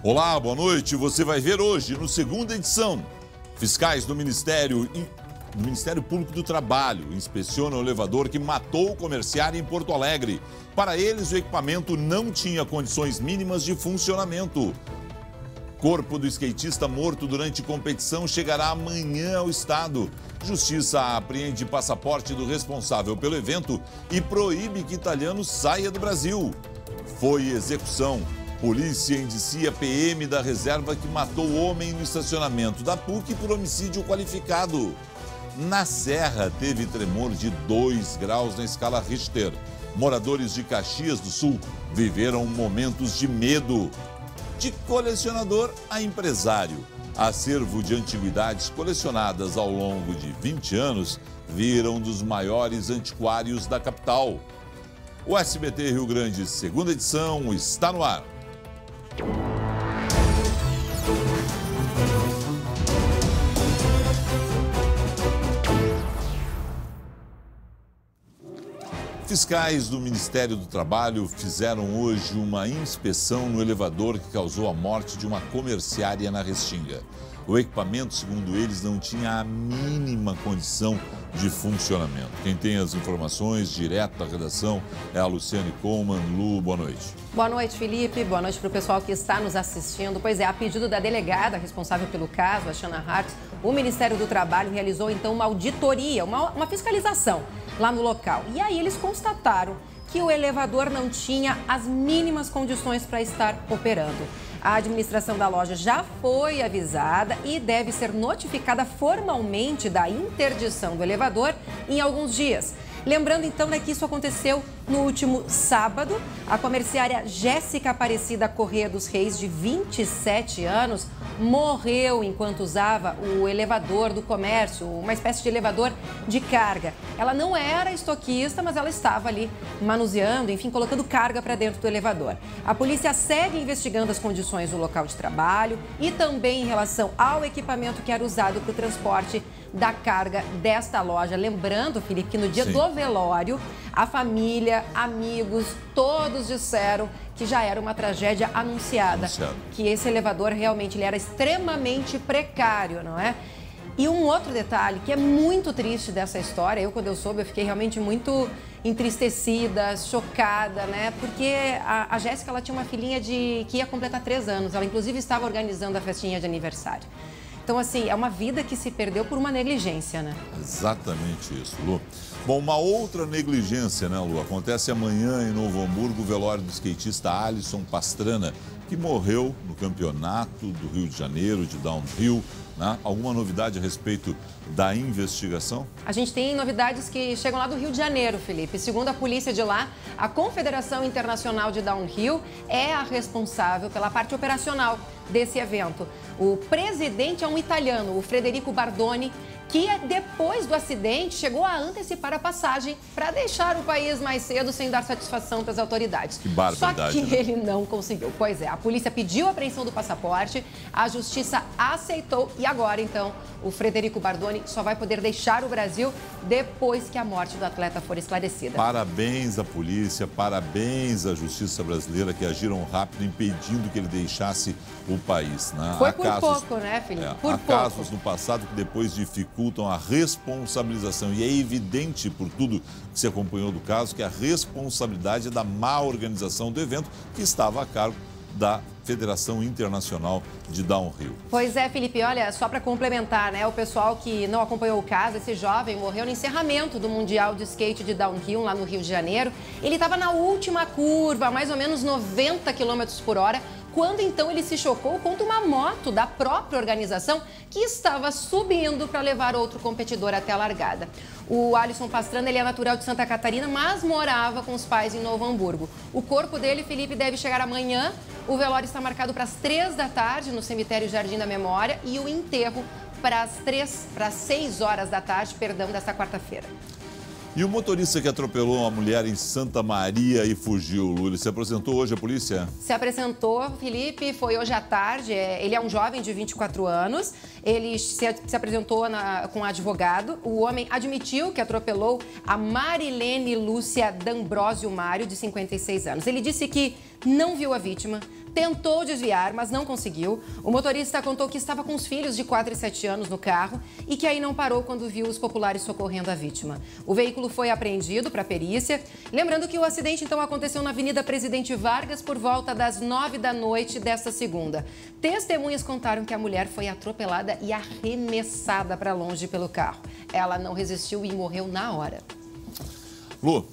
Olá, boa noite. Você vai ver hoje, no segunda edição, fiscais do Ministério Público do Trabalho inspecionam o elevador que matou o comerciário em Porto Alegre. Para eles, o equipamento não tinha condições mínimas de funcionamento. Corpo do skatista morto durante competição chegará amanhã ao estado. Justiça apreende passaporte do responsável pelo evento e proíbe que italiano saia do Brasil. Foi execução. Polícia indicia PM da reserva que matou homem no estacionamento da PUC por homicídio qualificado. Na Serra, teve tremor de 2 graus na escala Richter. Moradores de Caxias do Sul viveram momentos de medo. De colecionador a empresário, acervo de antiguidades colecionadas ao longo de 20 anos vira um dos maiores antiquários da capital. O SBT Rio Grande, segunda edição, está no ar. Fiscais do Ministério do Trabalho fizeram hoje uma inspeção no elevador que causou a morte de uma comerciária na Restinga. O equipamento, segundo eles, não tinha a mínima condição de funcionamento. Quem tem as informações direto da redação é a Luciane Coleman. Lu, boa noite. Boa noite, Felipe. Boa noite para o pessoal que está nos assistindo. Pois é, a pedido da delegada responsável pelo caso, a Shana Hart, o Ministério do Trabalho realizou então uma auditoria, uma fiscalização lá no local. E aí eles constataram que o elevador não tinha as mínimas condições para estar operando. A administração da loja já foi avisada e deve ser notificada formalmente da interdição do elevador em alguns dias. Lembrando então que isso aconteceu no último sábado. A comerciária Jéssica Aparecida Corrêa dos Reis, de 27 anos, morreu enquanto usava o elevador do comércio, uma espécie de elevador de carga. Ela não era estoquista, mas ela estava ali manuseando, enfim, colocando carga para dentro do elevador. A polícia segue investigando as condições do local de trabalho e também em relação ao equipamento que era usado para o transporte da carga desta loja. Lembrando, Felipe, que no dia do velório, a família, amigos, todos disseram que já era uma tragédia anunciada. Que esse elevador realmente ele era extremamente precário, não é? E um outro detalhe que é muito triste dessa história, quando eu soube, eu fiquei realmente muito entristecida, chocada, né? Porque a Jéssica, ela tinha uma filhinha que ia completar 3 anos. Ela, inclusive, estava organizando a festinha de aniversário. Então, assim, é uma vida que se perdeu por uma negligência, né? Exatamente isso, Lu. Bom, uma outra negligência, né, Lu? Acontece amanhã em Novo Hamburgo, o velório do skatista Alisson Pastrana, que morreu no campeonato do Rio de Janeiro, de downhill, né? Alguma novidade a respeito da investigação? A gente tem novidades que chegam lá do Rio de Janeiro, Felipe. Segundo a polícia de lá, a Confederação Internacional de Downhill é a responsável pela parte operacional desse evento. O presidente é um italiano, o Federico Bardoni, que depois do acidente chegou a antecipar a passagem para deixar o país mais cedo sem dar satisfação para as autoridades. Que barbaridade, só que né? ele não conseguiu. Pois é, a polícia pediu a apreensão do passaporte, a justiça aceitou e agora, então, o Federico Bardoni só vai poder deixar o Brasil depois que a morte do atleta for esclarecida. Parabéns à polícia, parabéns à justiça brasileira que agiram rápido impedindo que ele deixasse o país, né? Foi por pouco, né, Felipe? Há casos no passado que depois dificultam a responsabilização e é evidente por tudo que se acompanhou do caso que a responsabilidade é da má organização do evento que estava a cargo da Federação Internacional de Downhill. Pois é, Felipe, olha, só para complementar, né, o pessoal que não acompanhou o caso, esse jovem morreu no encerramento do Mundial de Skate de Downhill lá no Rio de Janeiro. Ele estava na última curva, mais ou menos 90 km por hora, quando então ele se chocou contra uma moto da própria organização que estava subindo para levar outro competidor até a largada. O Alisson Pastrana, ele é natural de Santa Catarina, mas morava com os pais em Novo Hamburgo. O corpo dele, Felipe, deve chegar amanhã. O velório está marcado para as 3 da tarde no cemitério Jardim da Memória e o enterro para as 6 horas da tarde, desta quarta-feira. E o motorista que atropelou uma mulher em Santa Maria e fugiu, Lula, se apresentou hoje à polícia? Se apresentou, Felipe, foi hoje à tarde. Ele é um jovem de 24 anos. Ele se apresentou com um advogado. O homem admitiu que atropelou a Marilene Lúcia D'Ambrosio Mário, de 56 anos. Ele disse que não viu a vítima, tentou desviar, mas não conseguiu. O motorista contou que estava com os filhos de 4 e 7 anos no carro e que aí não parou quando viu os populares socorrendo a vítima. O veículo foi apreendido para a perícia. Lembrando que o acidente, então, aconteceu na Avenida Presidente Vargas por volta das 9 da noite desta segunda. Testemunhas contaram que a mulher foi atropelada e arremessada para longe pelo carro. Ela não resistiu e morreu na hora. Lu,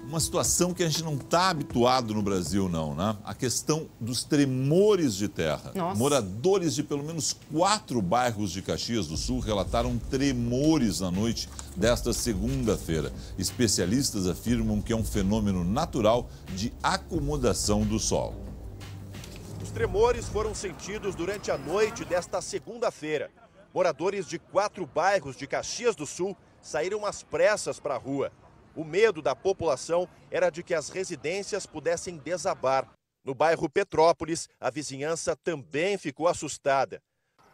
uma situação que a gente não está habituado no Brasil, não, né? A questão dos tremores de terra. Nossa. Moradores de pelo menos 4 bairros de Caxias do Sul relataram tremores na noite desta segunda-feira. Especialistas afirmam que é um fenômeno natural de acomodação do solo. Os tremores foram sentidos durante a noite desta segunda-feira. Moradores de 4 bairros de Caxias do Sul saíram às pressas para a rua. O medo da população era de que as residências pudessem desabar. No bairro Petrópolis, a vizinhança também ficou assustada.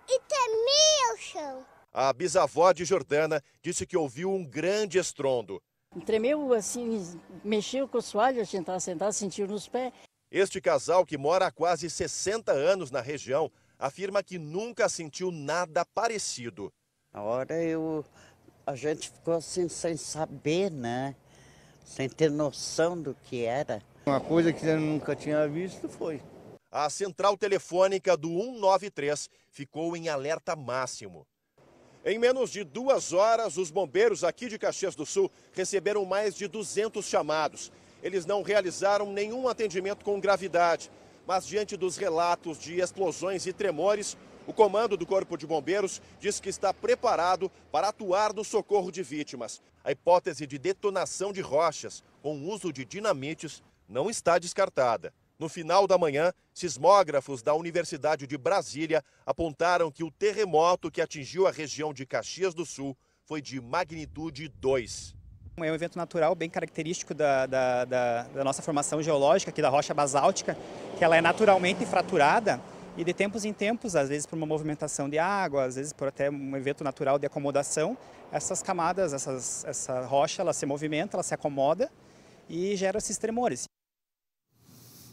E tremia o chão. A bisavó de Jordana disse que ouviu um grande estrondo. Tremeu assim, mexeu com o assoalho, a gente estava sentado, sentiu nos pés. Este casal, que mora há quase 60 anos na região, afirma que nunca sentiu nada parecido. Na hora a gente ficou assim sem saber, né? Sem ter noção do que era. Uma coisa que eu nunca tinha visto foi. A central telefônica do 193 ficou em alerta máximo. Em menos de 2 horas, os bombeiros aqui de Caxias do Sul receberam mais de 200 chamados. Eles não realizaram nenhum atendimento com gravidade, mas diante dos relatos de explosões e tremores, o comando do Corpo de Bombeiros diz que está preparado para atuar no socorro de vítimas. A hipótese de detonação de rochas com uso de dinamites não está descartada. No final da manhã, sismógrafos da Universidade de Brasília apontaram que o terremoto que atingiu a região de Caxias do Sul foi de magnitude 2. É um evento natural bem característico da nossa formação geológica, aqui da rocha basáltica, que ela é naturalmente fraturada. E de tempos em tempos, às vezes por uma movimentação de água, às vezes por até um evento natural de acomodação, essas camadas, essa rocha, ela se movimenta, ela se acomoda e gera esses tremores.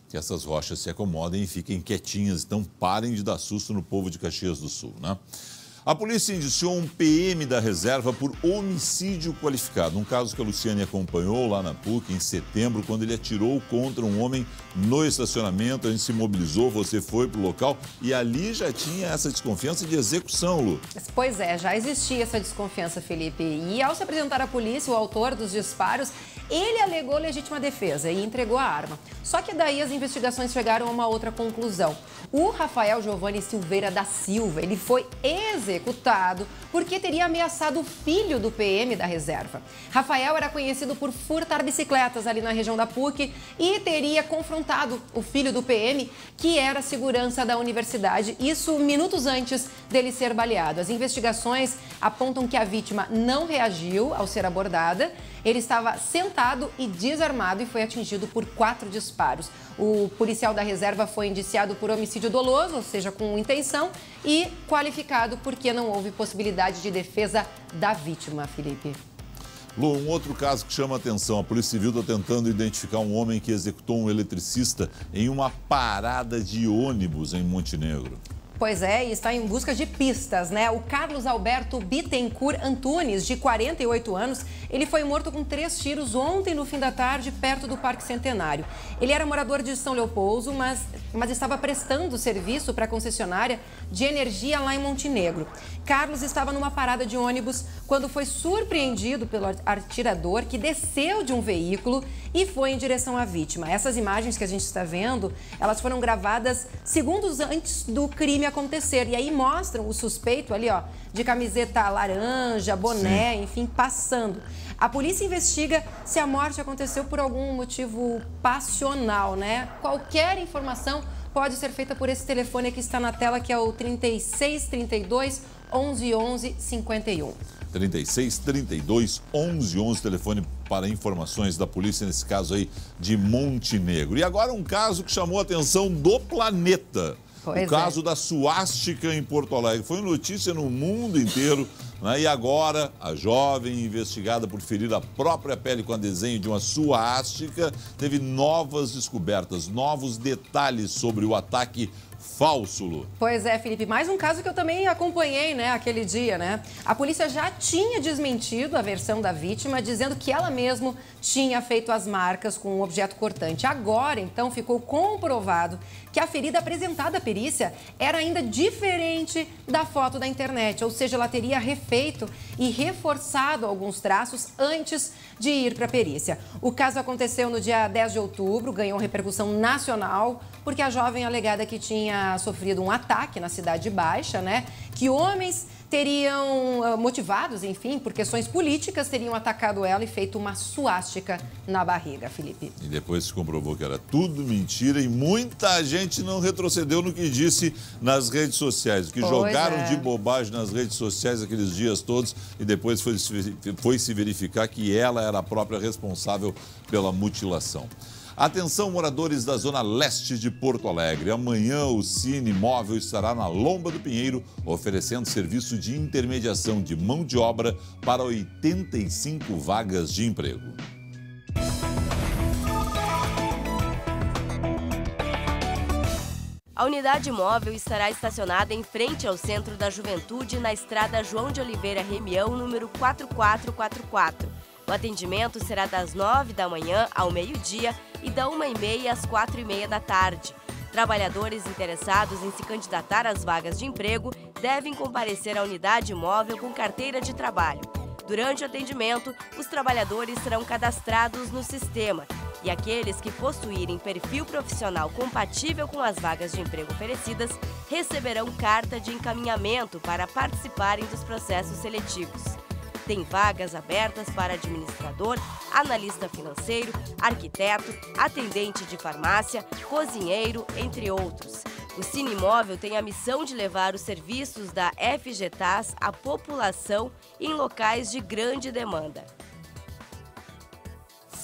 Que essas rochas se acomodem e fiquem quietinhas, então parem de dar susto no povo de Caxias do Sul, né? A polícia indiciou um PM da reserva por homicídio qualificado. Um caso que a Luciane acompanhou lá na PUC em setembro, quando ele atirou contra um homem no estacionamento. A gente se mobilizou, você foi para o local e ali já tinha essa desconfiança de execução, Lu. Pois é, já existia essa desconfiança, Felipe. E ao se apresentar à polícia, o autor dos disparos, ele alegou legítima defesa e entregou a arma. Só que daí as investigações chegaram a uma outra conclusão. O Rafael Giovanni Silveira da Silva, ele foi executado porque teria ameaçado o filho do PM da reserva. Rafael era conhecido por furtar bicicletas ali na região da PUC e teria confrontado o filho do PM, que era segurança da universidade, isso minutos antes dele ser baleado. As investigações apontam que a vítima não reagiu ao ser abordada. Ele estava sentado e desarmado e foi atingido por 4 disparos. O policial da reserva foi indiciado por homicídio doloso, ou seja, com intenção, e qualificado porque não houve possibilidade de defesa da vítima, Felipe. Lu, um outro caso que chama a atenção. A Polícia Civil está tentando identificar um homem que executou um eletricista em uma parada de ônibus em Montenegro. Pois é, e está em busca de pistas, né? O Carlos Alberto Bittencourt Antunes, de 48 anos, ele foi morto com 3 tiros ontem no fim da tarde, perto do Parque Centenário. Ele era morador de São Leopoldo, mas estava prestando serviço para a concessionária de energia lá em Montenegro. Carlos estava numa parada de ônibus quando foi surpreendido pelo atirador, que desceu de um veículo e foi em direção à vítima. Essas imagens que a gente está vendo, elas foram gravadas segundos antes do crime acontecer. E aí mostram o suspeito ali, ó, de camiseta laranja, boné, sim, enfim, passando. A polícia investiga se a morte aconteceu por algum motivo passional, né? Qualquer informação pode ser feita por esse telefone que está na tela, que é o 36 32 11 11 51. 36 32 11 11, telefone para informações da polícia, nesse caso aí de Montenegro. E agora um caso que chamou a atenção do planeta. O caso da suástica em Porto Alegre. Foi notícia no mundo inteiro. né? E agora, a jovem investigada por ferir a própria pele com a desenho de uma suástica teve novas descobertas, novos detalhes sobre o ataque falso, Lu. Pois é, Felipe, mais um caso que eu também acompanhei, né, aquele dia, né? A polícia já tinha desmentido a versão da vítima, dizendo que ela mesma tinha feito as marcas com um objeto cortante. Agora, então, ficou comprovado que a ferida apresentada à perícia era ainda diferente da foto da internet, ou seja, ela teria refeito e reforçado alguns traços antes de ir para a perícia. O caso aconteceu no dia 10 de outubro, ganhou repercussão nacional, porque a jovem alegada que tinha sofrido um ataque na Cidade Baixa, né? Que homens teriam, motivados, enfim, por questões políticas, teriam atacado ela e feito uma suástica na barriga, Felipe. E depois se comprovou que era tudo mentira e muita gente não retrocedeu no que disse nas redes sociais. O que jogaram de bobagem nas redes sociais aqueles dias todos e depois foi se verificar que ela era a própria responsável pela mutilação. Atenção, moradores da zona leste de Porto Alegre. Amanhã o Cine Móvel estará na Lomba do Pinheiro, oferecendo serviço de intermediação de mão de obra para 85 vagas de emprego. A unidade móvel estará estacionada em frente ao Centro da Juventude, na estrada João de Oliveira Remião, número 4444. O atendimento será das 9 da manhã ao meio-dia e da 1h30 às 4h30 da tarde. Trabalhadores interessados em se candidatar às vagas de emprego devem comparecer à unidade móvel com carteira de trabalho. Durante o atendimento, os trabalhadores serão cadastrados no sistema e aqueles que possuírem perfil profissional compatível com as vagas de emprego oferecidas receberão carta de encaminhamento para participarem dos processos seletivos. Tem vagas abertas para administrador, analista financeiro, arquiteto, atendente de farmácia, cozinheiro, entre outros. O Cine Móvel tem a missão de levar os serviços da FGTAS à população em locais de grande demanda.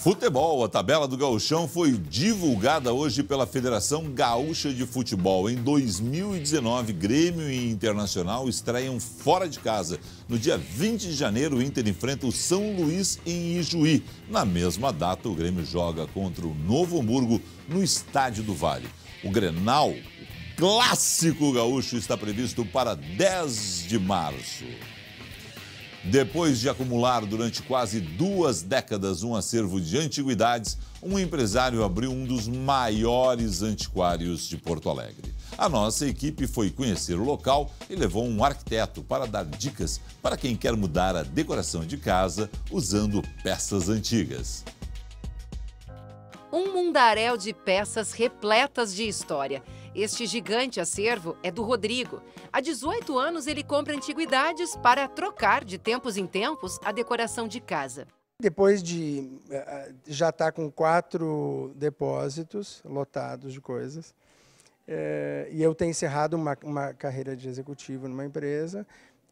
Futebol, a tabela do Gauchão foi divulgada hoje pela Federação Gaúcha de Futebol. Em 2019, Grêmio e Internacional estreiam fora de casa. No dia 20 de janeiro, o Inter enfrenta o São Luís em Ijuí. Na mesma data, o Grêmio joga contra o Novo Hamburgo no Estádio do Vale. O Grenal, clássico gaúcho, está previsto para 10 de março. Depois de acumular durante quase 2 décadas um acervo de antiguidades, um empresário abriu um dos maiores antiquários de Porto Alegre. A nossa equipe foi conhecer o local e levou um arquiteto para dar dicas para quem quer mudar a decoração de casa usando peças antigas. Um mundaréu de peças repletas de história. Este gigante acervo é do Rodrigo. Há 18 anos ele compra antiguidades para trocar de tempos em tempos a decoração de casa. Depois de já estar com 4 depósitos lotados de coisas, e eu ter encerrado uma carreira de executivo numa empresa,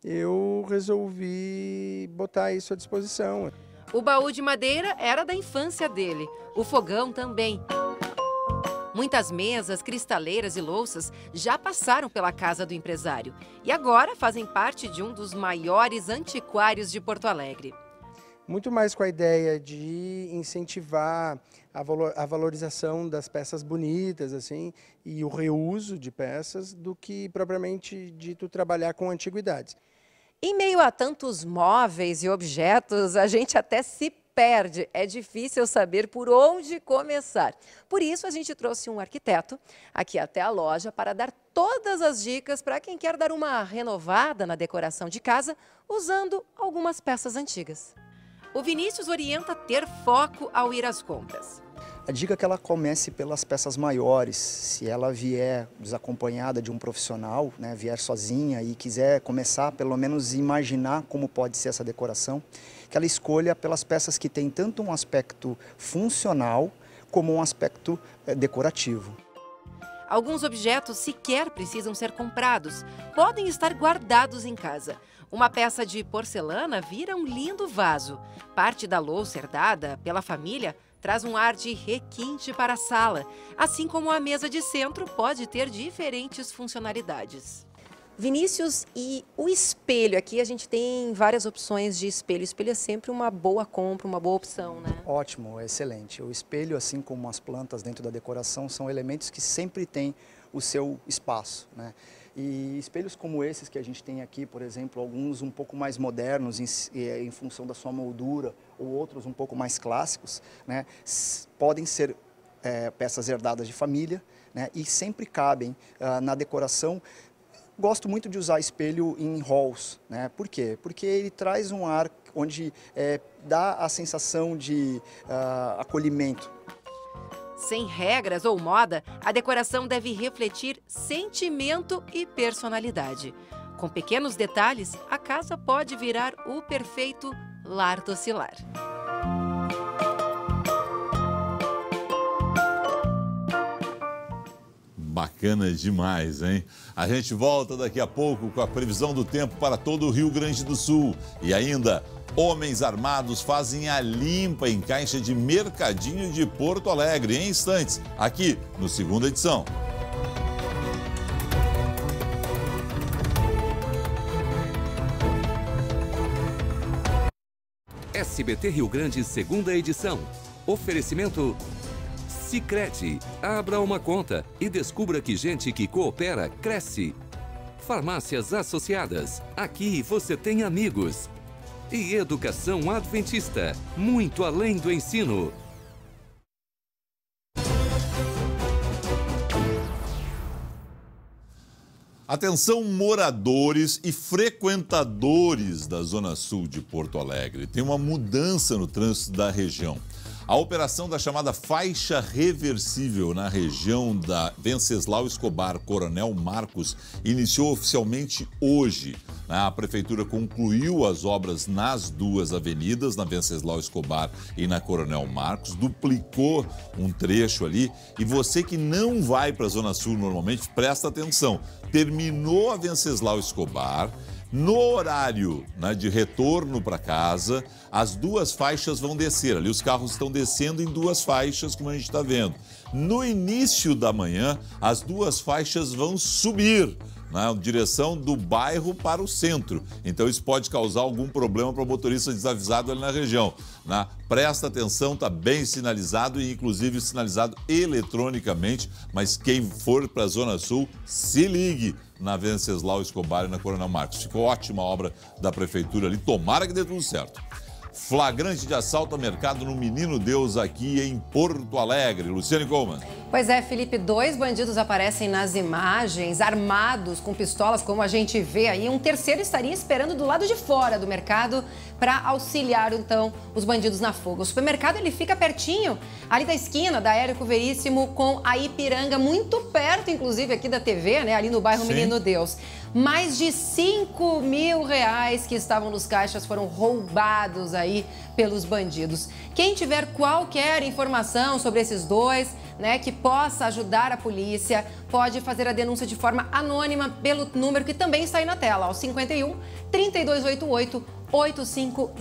eu resolvi botar isso à disposição. O baú de madeira era da infância dele, o fogão também. Muitas mesas, cristaleiras e louças já passaram pela casa do empresário e agora fazem parte de um dos maiores antiquários de Porto Alegre. Muito mais com a ideia de incentivar a valorização das peças bonitas assim, e o reuso de peças do que propriamente dito trabalhar com antiguidades. Em meio a tantos móveis e objetos, a gente até se perde. É difícil saber por onde começar. Por isso, a gente trouxe um arquiteto aqui até a loja para dar todas as dicas para quem quer dar uma renovada na decoração de casa usando algumas peças antigas. O Vinícius orienta a ter foco ao ir às compras. A dica é que ela comece pelas peças maiores. Se ela vier desacompanhada de um profissional, né, vier sozinha e quiser começar pelo menos imaginar como pode ser essa decoração, que ela escolha pelas peças que têm tanto um aspecto funcional como um aspecto decorativo. Alguns objetos sequer precisam ser comprados, podem estar guardados em casa. Uma peça de porcelana vira um lindo vaso. Parte da louça herdada pela família traz um ar de requinte para a sala, assim como a mesa de centro pode ter diferentes funcionalidades. Vinícius, e o espelho? Aqui a gente tem várias opções de espelho. O espelho é sempre uma boa compra, uma boa opção, né? Ótimo, excelente. O espelho, assim como as plantas dentro da decoração, são elementos que sempre têm o seu espaço, né? E espelhos como esses que a gente tem aqui, por exemplo, alguns um pouco mais modernos em função da sua moldura, ou outros um pouco mais clássicos, né? Podem ser peças herdadas de família, né? E sempre cabem na decoração. Gosto muito de usar espelho em halls, né? Por quê? Porque ele traz um ar onde dá a sensação de acolhimento. Sem regras ou moda, a decoração deve refletir sentimento e personalidade. Com pequenos detalhes, a casa pode virar o perfeito lar docilar. Bacana demais, hein? A gente volta daqui a pouco com a previsão do tempo para todo o Rio Grande do Sul. E ainda, homens armados fazem a limpa em caixa de mercadinho de Porto Alegre em instantes, aqui no Segunda Edição. SBT Rio Grande, Segunda Edição. Oferecimento Sicredi. Abra uma conta e descubra que gente que coopera, cresce. Farmácias Associadas. Aqui você tem amigos. E Educação Adventista. Muito além do ensino. Atenção, moradores e frequentadores da Zona Sul de Porto Alegre. Tem uma mudança no trânsito da região. A operação da chamada faixa reversível na região da Venceslau Escobar Coronel Marcos iniciou oficialmente hoje. A Prefeitura concluiu as obras nas duas avenidas, na Venceslau Escobar e na Coronel Marcos, duplicou um trecho ali. E você que não vai para a Zona Sul normalmente, presta atenção. Terminou a Venceslau Escobar. No horário de retorno para casa, as duas faixas vão descer. Ali os carros estão descendo em duas faixas, como a gente está vendo. No início da manhã, as duas faixas vão subir na direção do bairro para o centro. Então isso pode causar algum problema para o motorista desavisado ali na região. Presta atenção, está bem sinalizado e inclusive sinalizado eletronicamente, mas quem for para a Zona Sul, se ligue na Venceslau Escobar e na Coronel Marcos. Ficou ótima a obra da Prefeitura ali, tomara que dê tudo certo. Flagrante de assalto a mercado no Menino Deus aqui em Porto Alegre. Luciane Coleman. Pois é, Felipe, 2 bandidos aparecem nas imagens, armados com pistolas, como a gente vê aí. Um terceiro estaria esperando do lado de fora do mercado para auxiliar, então, os bandidos na fuga. O supermercado, ele fica pertinho, ali da esquina da Érico Veríssimo com a Ipiranga, muito perto, inclusive, aqui da TV, né? Ali no bairro Sim. Menino Deus. Mais de R$5 mil que estavam nos caixas foram roubados aí pelos bandidos. Quem tiver qualquer informação sobre esses dois, né, que possa ajudar a polícia, pode fazer a denúncia de forma anônima pelo número que também está aí na tela, ó, 51 3288 8500.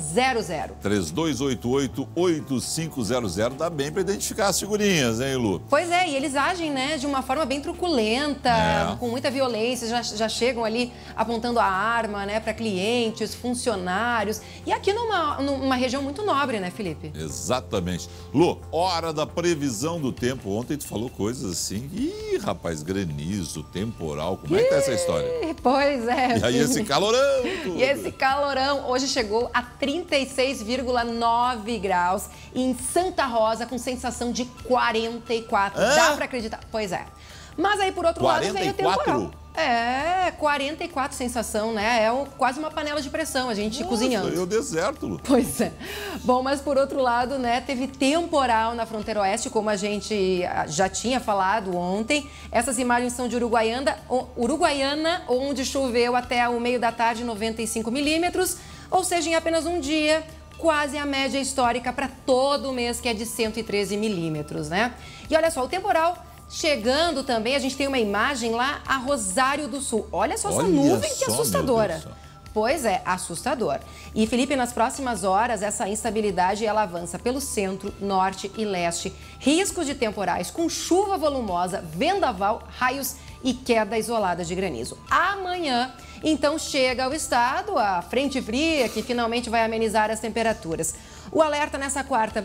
3288-8500. Dá bem para identificar as figurinhas, hein, Lu? Pois é, e eles agem, né, de uma forma bem truculenta, com muita violência, já chegam ali apontando a arma, né, para clientes, funcionários. E aqui numa região muito nobre, né, Felipe? Exatamente. Lu, hora da previsão do tempo. Ontem tu falou coisas assim, ih, rapaz, granizo, temporal, como é que tá essa história? Pois é. E aí esse calorão tudo. E esse calorão hoje chegou a 36,9 graus em Santa Rosa, com sensação de 44. Dá pra acreditar? Pois é. Mas aí, por outro lado, veio o temporal. 44 sensação, né? É quase uma panela de pressão, a gente cozinhando. É o deserto, Lu. Pois é. Bom, mas por outro lado, né, teve temporal na fronteira oeste, como a gente já tinha falado ontem. Essas imagens são de Uruguaiana, onde choveu até o meio da tarde 95 milímetros, ou seja, em apenas um dia, quase a média histórica para todo o mês, que é de 113 milímetros, né? E olha só, o temporal chegando também, a gente tem uma imagem lá a Rosário do Sul. Olha só essa nuvem, que assustadora. Pois é, assustador. E, Felipe, nas próximas horas, essa instabilidade ela avança pelo centro, norte e leste. Riscos de temporais com chuva volumosa, vendaval, raios e queda isolada de granizo. Amanhã, então, chega ao estado a frente fria que finalmente vai amenizar as temperaturas. O alerta nessa quarta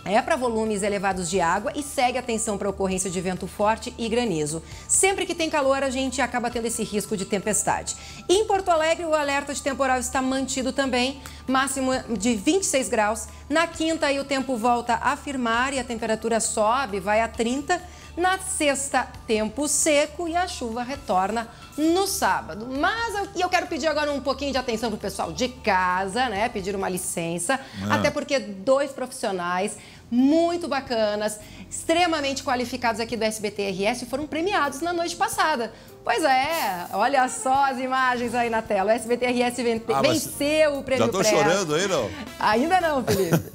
é para volumes elevados de água e segue atenção para a ocorrência de vento forte e granizo. Sempre que tem calor, a gente acaba tendo esse risco de tempestade. Em Porto Alegre, o alerta de temporal está mantido também, máximo de 26 graus. Na quinta, aí, o tempo volta a firmar e a temperatura sobe, vai a 30. Na sexta, tempo seco e a chuva retorna no sábado. Mas eu quero pedir agora um pouquinho de atenção para o pessoal de casa, né? Pedir uma licença, até porque 2 profissionais muito bacanas, extremamente qualificados aqui do SBT-RS foram premiados na noite passada. Pois é, olha só as imagens aí na tela. O SBT-RS venceu o prêmio Já tô chorando aí, não? Ainda não, Felipe.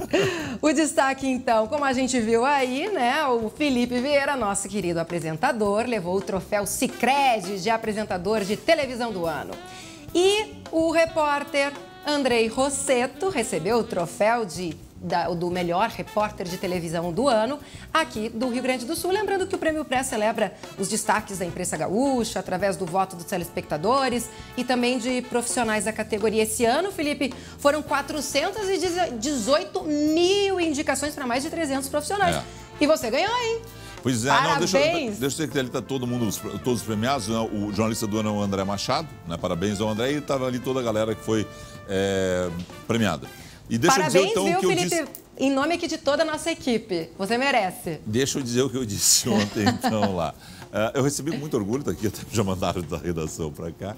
O destaque, então, como a gente viu aí, né? O Felipe Vieira, nosso querido apresentador, levou o troféu Sicredi de apresentador de televisão do ano. E o repórter Andrei Rossetto recebeu o troféu do melhor repórter de televisão do ano aqui do Rio Grande do Sul. Lembrando que o Prêmio Pré celebra os destaques da imprensa gaúcha, através do voto dos telespectadores e também de profissionais da categoria. Esse ano, Felipe, foram 418 mil indicações para mais de 300 profissionais. E você ganhou, hein? Pois é, parabéns. Não, deixa eu dizer que ali está todos os premiados, né? O jornalista do ano é o André Machado, né? Parabéns ao André, e estava ali toda a galera que foi premiada. E deixa parabéns, eu dizer, então, viu, o que Felipe, eu disse... em nome aqui de toda a nossa equipe. Você merece. Deixa eu dizer o que eu disse ontem, então, lá. Eu recebi com muito orgulho, daqui até já mandaram da redação para cá,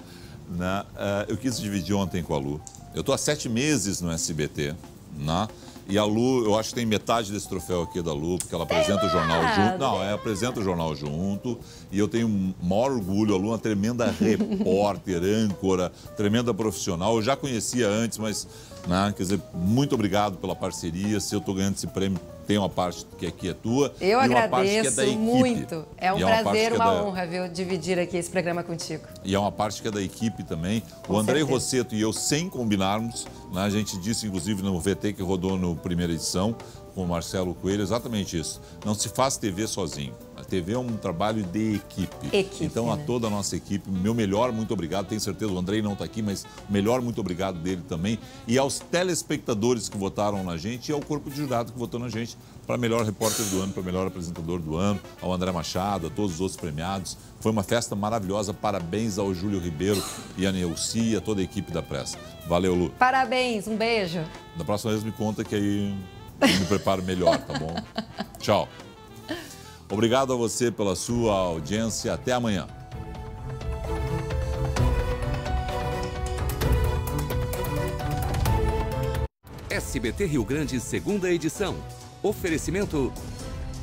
né? Eu quis dividir ontem com a Lu. Eu estou há 7 meses no SBT, né? E a Lu, eu acho que tem metade desse troféu aqui da Lu, porque ela apresenta o jornal junto. Não, apresenta o jornal junto. E eu tenho o maior orgulho. A Lu é uma tremenda repórter, âncora, tremenda profissional. Eu já conhecia antes, mas, né, quer dizer, muito obrigado pela parceria. Se eu estou ganhando esse prêmio, tem uma parte que aqui é tua. Eu e uma agradeço parte que é da equipe. muito. É um prazer, uma honra, honra, viu, dividir aqui esse programa contigo. E é uma parte que é da equipe também. O Andrei Rossetto e eu, sem combinarmos, né, a gente disse, inclusive, no VT que rodou no primeira edição, com o Marcelo Coelho, exatamente isso. Não se faz TV sozinho. A TV é um trabalho de equipe. Então, a toda a nossa equipe, meu melhor muito obrigado. Tenho certeza, o Andrei não está aqui, mas o melhor muito obrigado dele também. E aos telespectadores que votaram na gente e ao corpo de jurado que votou na gente para melhor repórter do ano, para melhor apresentador do ano, ao André Machado, a todos os outros premiados. Foi uma festa maravilhosa. Parabéns ao Júlio Ribeiro e a Neuci e a toda a equipe da Pressa. Valeu, Lu. Parabéns, um beijo. Da próxima vez me conta que aí eu me preparo melhor, tá bom? Tchau. Obrigado a você pela sua audiência. Até amanhã. SBT Rio Grande, segunda edição. Oferecimento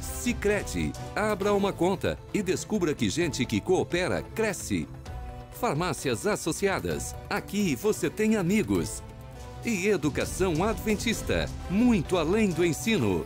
Sicredi. Abra uma conta e descubra que gente que coopera, cresce. Farmácias Associadas. Aqui você tem amigos. E Educação Adventista. Muito além do ensino.